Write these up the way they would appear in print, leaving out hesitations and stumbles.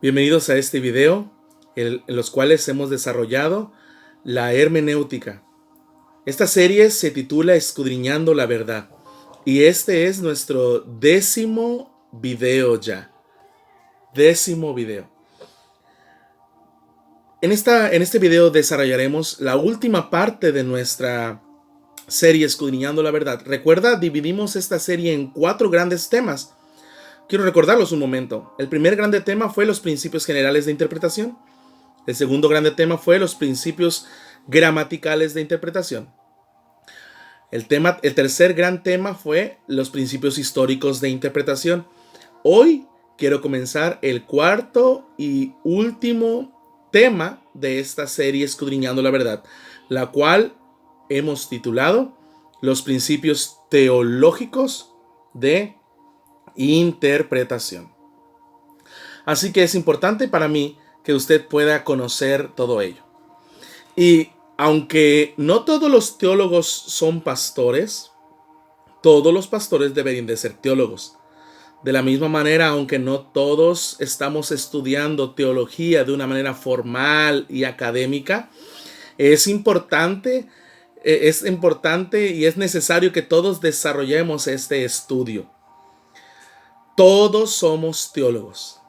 Bienvenidos a este video en los cuales hemos desarrollado la hermenéutica. Esta serie se titula Escudriñando la Verdad y este es nuestro 10º video ya. 10º video. En este video desarrollaremos la última parte de nuestra serie Escudriñando la Verdad. Recuerda, dividimos esta serie en 4 grandes temas. Quiero recordarlos un momento. El primer grande tema fue los principios generales de interpretación. El segundo grande tema fue los principios gramaticales de interpretación. El tercer gran tema fue los principios históricos de interpretación. Hoy quiero comenzar el cuarto y último tema de esta serie Escudriñando la Verdad, la cual hemos titulado los principios teológicos de interpretación. Así que es importante para mí que usted pueda conocer todo ello. Y aunque no todos los teólogos son pastores, todos los pastores deberían de ser teólogos. De la misma manera, aunque no todos estamos estudiando teología de una manera formal y académica, es importante y es necesario que todos desarrollemos este estudio. Todos somos teólogos.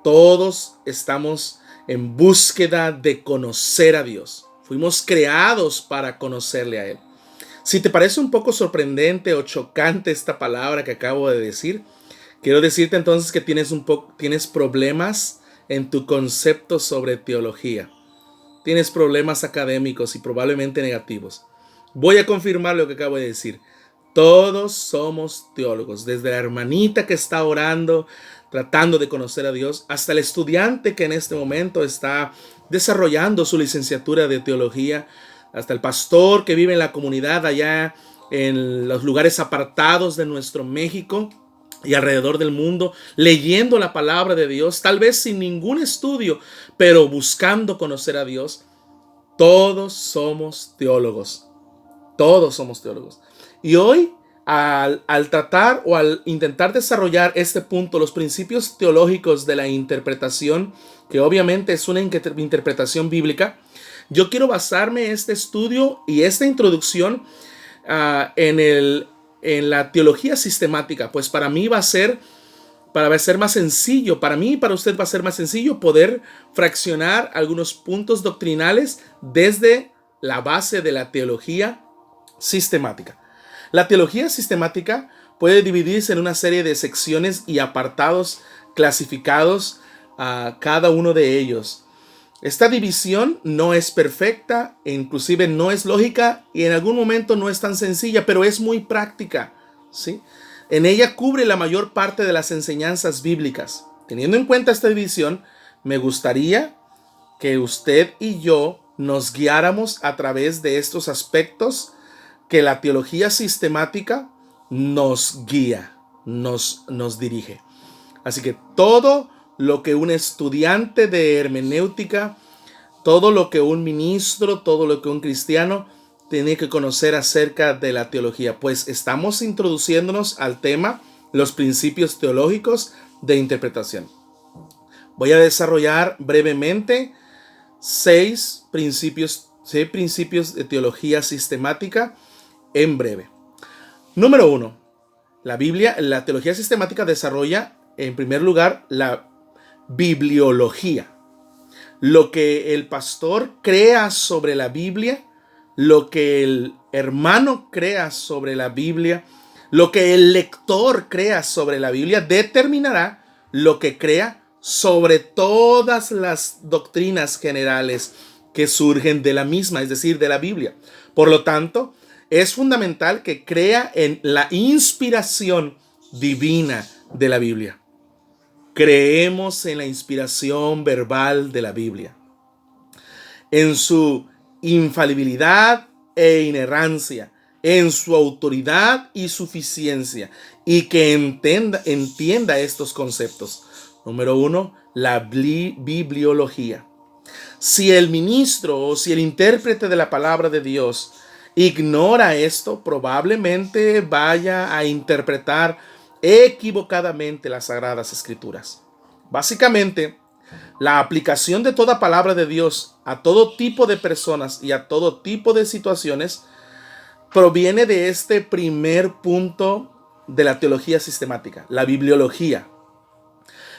Todos estamos en búsqueda de conocer a Dios. Fuimos creados para conocerle a Él. Si te parece un poco sorprendente o chocante esta palabra que acabo de decir, quiero decirte entonces que tienes problemas en tu concepto sobre teología. Tienes problemas académicos y probablemente negativos. Voy a confirmar lo que acabo de decir. Todos somos teólogos, desde la hermanita que está orando, tratando de conocer a Dios, hasta el estudiante que en este momento está desarrollando su licenciatura de teología, hasta el pastor que vive en la comunidad allá en los lugares apartados de nuestro México y alrededor del mundo, leyendo la palabra de Dios, tal vez sin ningún estudio, pero buscando conocer a Dios. Todos somos teólogos. Todos somos teólogos. Y hoy, al tratar o al intentar desarrollar este punto, los principios teológicos de la interpretación, que obviamente es una interpretación bíblica, yo quiero basarme en este estudio y esta introducción en la teología sistemática, pues para mí va a ser más sencillo, para mí y para usted va a ser más sencillo poder fraccionar algunos puntos doctrinales desde la base de la teología sistemática. La teología sistemática puede dividirse en una serie de secciones y apartados clasificados a cada uno de ellos. Esta división no es perfecta e inclusive no es lógica y en algún momento no es tan sencilla, pero es muy práctica, ¿sí? En ella cubre la mayor parte de las enseñanzas bíblicas. Teniendo en cuenta esta división, me gustaría que usted y yo nos guiáramos a través de estos aspectos que la teología sistemática nos guía, nos dirige. Así que todo lo que un estudiante de hermenéutica, todo lo que un ministro, todo lo que un cristiano tiene que conocer acerca de la teología, pues estamos introduciéndonos al tema los principios teológicos de interpretación. Voy a desarrollar brevemente 6 principios de teología sistemática en breve. Número 1. La teología sistemática desarrolla, en primer lugar, la bibliología. Lo que el pastor crea sobre la Biblia, lo que el hermano crea sobre la Biblia, lo que el lector crea sobre la Biblia, determinará lo que crea sobre todas las doctrinas generales que surgen de la misma, es decir, de la Biblia. Por lo tanto, es fundamental que crea en la inspiración divina de la Biblia. Creemos en la inspiración verbal de la Biblia, en su infalibilidad e inerrancia, en su autoridad y suficiencia, y que entienda estos conceptos. Número 1, la bibliología. Si el ministro o si el intérprete de la palabra de Dios ignora esto, probablemente vaya a interpretar equivocadamente las Sagradas Escrituras. Básicamente, La aplicación de toda palabra de Dios a todo tipo de personas y a todo tipo de situaciones proviene de este primer punto de la teología sistemática, la bibliología.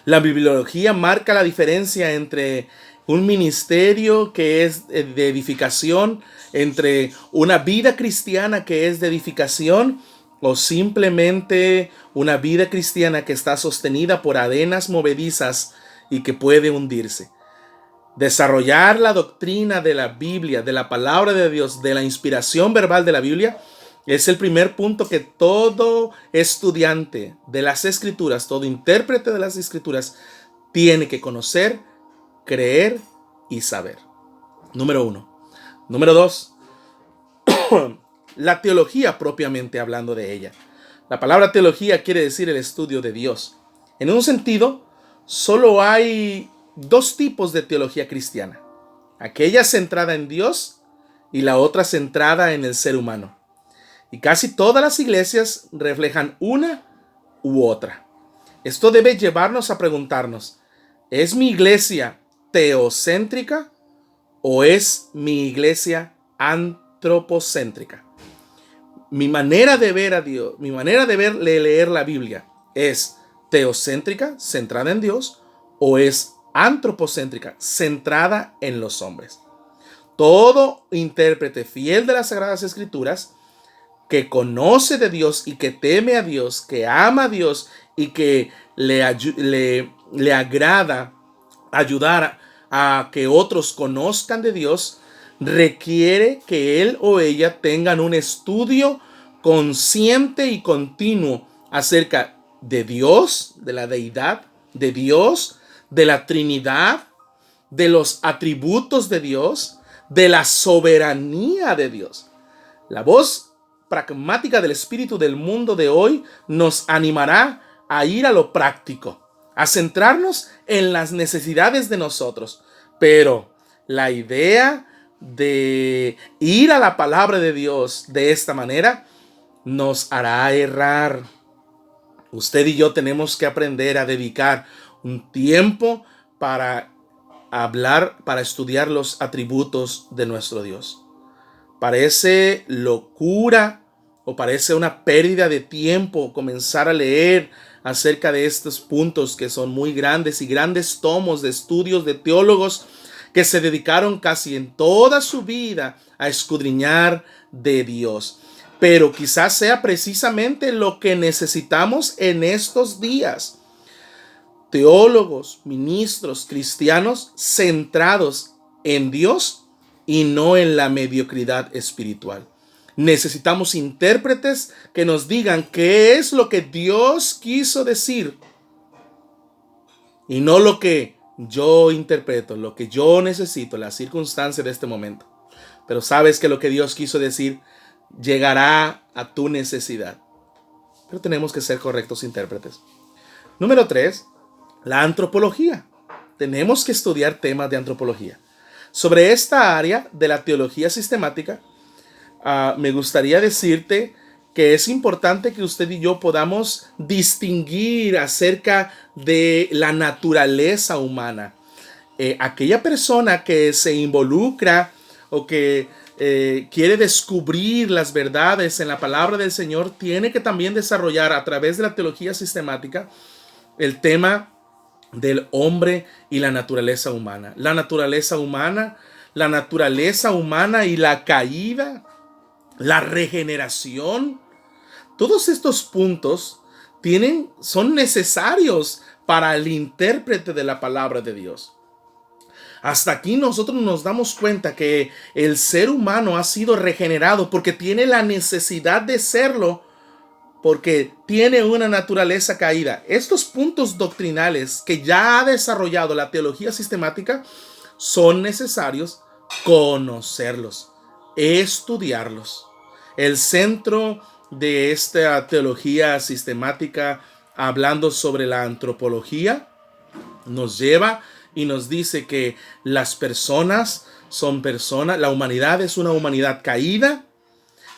La bibliología marca la diferencia entre un ministerio que es de edificación, entre una vida cristiana que es de edificación, o simplemente una vida cristiana que está sostenida por arenas movedizas y que puede hundirse. Desarrollar la doctrina de la Biblia, de la palabra de Dios, de la inspiración verbal de la Biblia, es el primer punto que todo estudiante de las Escrituras, todo intérprete de las Escrituras, tiene que conocer, creer y saber. Número 1. Número 2. La teología propiamente hablando de ella. La palabra teología quiere decir el estudio de Dios. En un sentido, solo hay dos tipos de teología cristiana. Aquella centrada en Dios y la otra centrada en el ser humano. Y casi todas las iglesias reflejan una u otra. Esto debe llevarnos a preguntarnos, ¿es mi iglesia teocéntrica o es mi iglesia antropocéntrica? Mi manera de ver a Dios, mi manera de leer la Biblia, ¿es teocéntrica, centrada en Dios, o es antropocéntrica, centrada en los hombres? Todo intérprete fiel de las Sagradas Escrituras, que conoce de Dios y que teme a Dios, que ama a Dios y que le agrada ayudar a que otros conozcan de Dios, requiere que él o ella tengan un estudio consciente y continuo acerca de Dios, de la deidad, de Dios, de la Trinidad, de los atributos de Dios, de la soberanía de Dios. La voz pragmática del espíritu del mundo de hoy nos animará a ir a lo práctico, a centrarnos en las necesidades de nosotros. Pero la idea de ir a la palabra de Dios de esta manera nos hará errar. Usted y yo tenemos que aprender a dedicar un tiempo para hablar, para estudiar los atributos de nuestro Dios. Parece locura o parece una pérdida de tiempo comenzar a leer acerca de estos puntos que son muy grandes y grandes tomos de estudios de teólogos que se dedicaron casi en toda su vida a escudriñar de Dios. Pero quizás sea precisamente lo que necesitamos en estos días. Teólogos, ministros, cristianos centrados en Dios y no en la mediocridad espiritual. Necesitamos intérpretes que nos digan qué es lo que Dios quiso decir y no lo que yo interpreto, lo que yo necesito, la circunstancia de este momento. Pero sabes que lo que Dios quiso decir llegará a tu necesidad. Pero tenemos que ser correctos intérpretes. Número 3, la antropología. Tenemos que estudiar temas de antropología. Sobre esta área de la teología sistemática, me gustaría decirte que es importante que usted y yo podamos distinguir acerca de la naturaleza humana. Aquella persona que se involucra o que quiere descubrir las verdades en la palabra del Señor tiene que también desarrollar a través de la teología sistemática el tema del hombre y la naturaleza humana. La naturaleza humana y la caída, la regeneración. Todos estos puntos son necesarios para el intérprete de la palabra de Dios. Hasta aquí nosotros nos damos cuenta que el ser humano ha sido regenerado porque tiene la necesidad de serlo, porque tiene una naturaleza caída. Estos puntos doctrinales que ya ha desarrollado la teología sistemática son necesarios conocerlos, estudiarlos. El centro de esta teología sistemática, hablando sobre la antropología, nos lleva y nos dice que las personas son personas, la humanidad es una humanidad caída,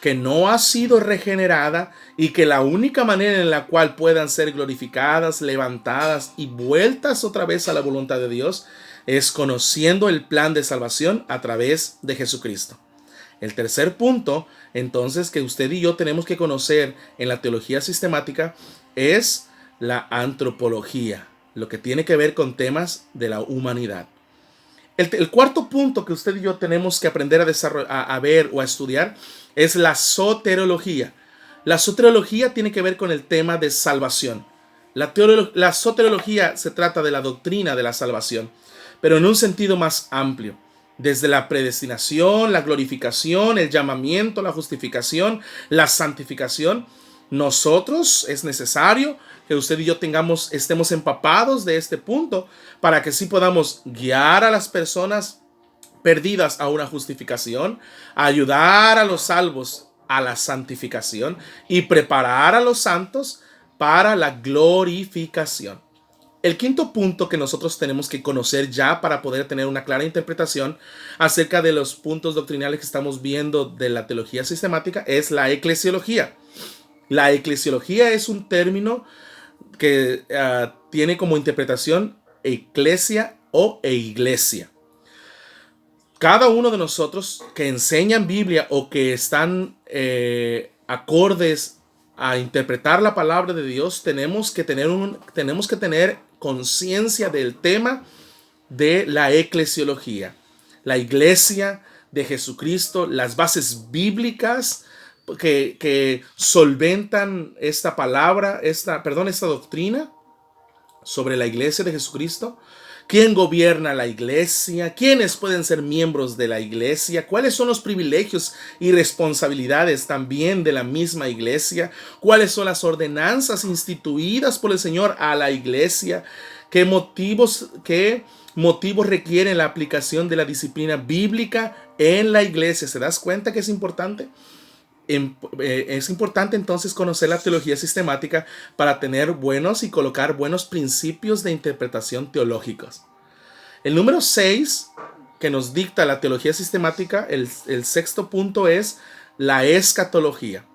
que no ha sido regenerada y que la única manera en la cual puedan ser glorificadas, levantadas y vueltas otra vez a la voluntad de Dios es conociendo el plan de salvación a través de Jesucristo. El tercer punto, entonces, que usted y yo tenemos que conocer en la teología sistemática es la antropología, lo que tiene que ver con temas de la humanidad. El cuarto punto que usted y yo tenemos que aprender a ver o a estudiar es la soteriología. La soteriología tiene que ver con el tema de salvación. La soteriología se trata de la doctrina de la salvación, pero en un sentido más amplio. Desde la predestinación, la glorificación, el llamamiento, la justificación, la santificación. Nosotros es necesario que usted y yo estemos empapados de este punto para que sí podamos guiar a las personas perdidas a una justificación, ayudar a los salvos a la santificación y preparar a los santos para la glorificación. El quinto punto que nosotros tenemos que conocer ya para poder tener una clara interpretación acerca de los puntos doctrinales que estamos viendo de la teología sistemática es la eclesiología. La eclesiología es un término que tiene como interpretación eclesia e iglesia. Cada uno de nosotros que enseñan Biblia o que están acordes a interpretar la palabra de Dios, tenemos que tener conciencia del tema de la eclesiología, la iglesia de Jesucristo, las bases bíblicas que solventan esta doctrina sobre la iglesia de Jesucristo. ¿Quién gobierna la iglesia? ¿Quiénes pueden ser miembros de la iglesia? ¿Cuáles son los privilegios y responsabilidades también de la misma iglesia? ¿Cuáles son las ordenanzas instituidas por el Señor a la iglesia? ¿Qué motivos requieren la aplicación de la disciplina bíblica en la iglesia? ¿Se das cuenta que es importante? Es importante entonces conocer la teología sistemática para tener buenos y colocar buenos principios de interpretación teológicos. El número 6 que nos dicta la teología sistemática, el sexto punto es la escatología.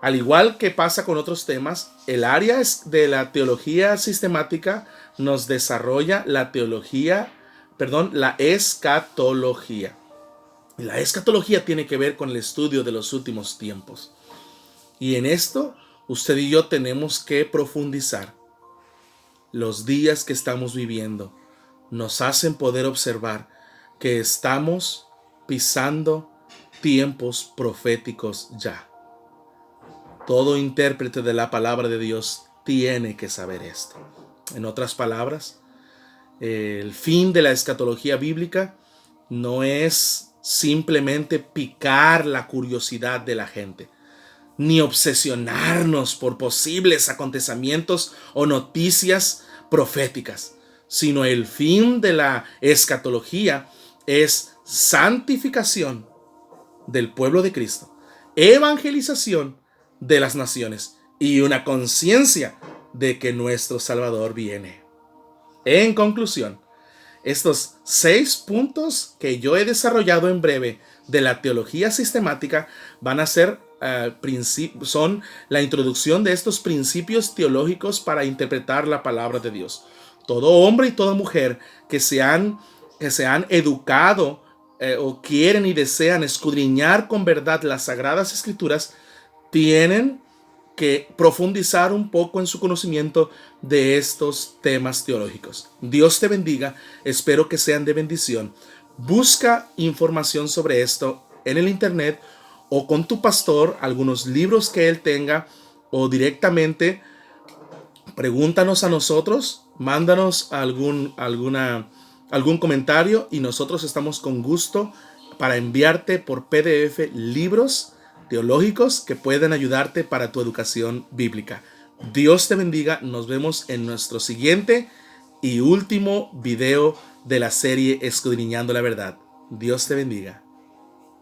Al igual que pasa con otros temas, el área de la teología sistemática nos desarrolla la escatología. La escatología tiene que ver con el estudio de los últimos tiempos. Y en esto, usted y yo tenemos que profundizar. Los días que estamos viviendo nos hacen poder observar que estamos pisando tiempos proféticos ya. Todo intérprete de la palabra de Dios tiene que saber esto. En otras palabras, el fin de la escatología bíblica no es simplemente picar la curiosidad de la gente, ni obsesionarnos por posibles acontecimientos o noticias proféticas, sino el fin de la escatología es santificación del pueblo de Cristo, evangelización de las naciones y una conciencia de que nuestro Salvador viene. En conclusión, estos 6 puntos que yo he desarrollado en breve de la teología sistemática van a ser son la introducción de estos principios teológicos para interpretar la palabra de Dios. Todo hombre y toda mujer que se han educado o quieren y desean escudriñar con verdad las Sagradas Escrituras tienen que profundizar un poco en su conocimiento de estos temas teológicos. Dios te bendiga, espero que sean de bendición. Busca información sobre esto en el internet o con tu pastor, algunos libros que él tenga, o directamente pregúntanos a nosotros, mándanos algún comentario y nosotros estamos con gusto para enviarte por PDF libros teológicos que pueden ayudarte para tu educación bíblica. Dios te bendiga. Nos vemos en nuestro siguiente y último video de la serie Escudriñando la Verdad. Dios te bendiga.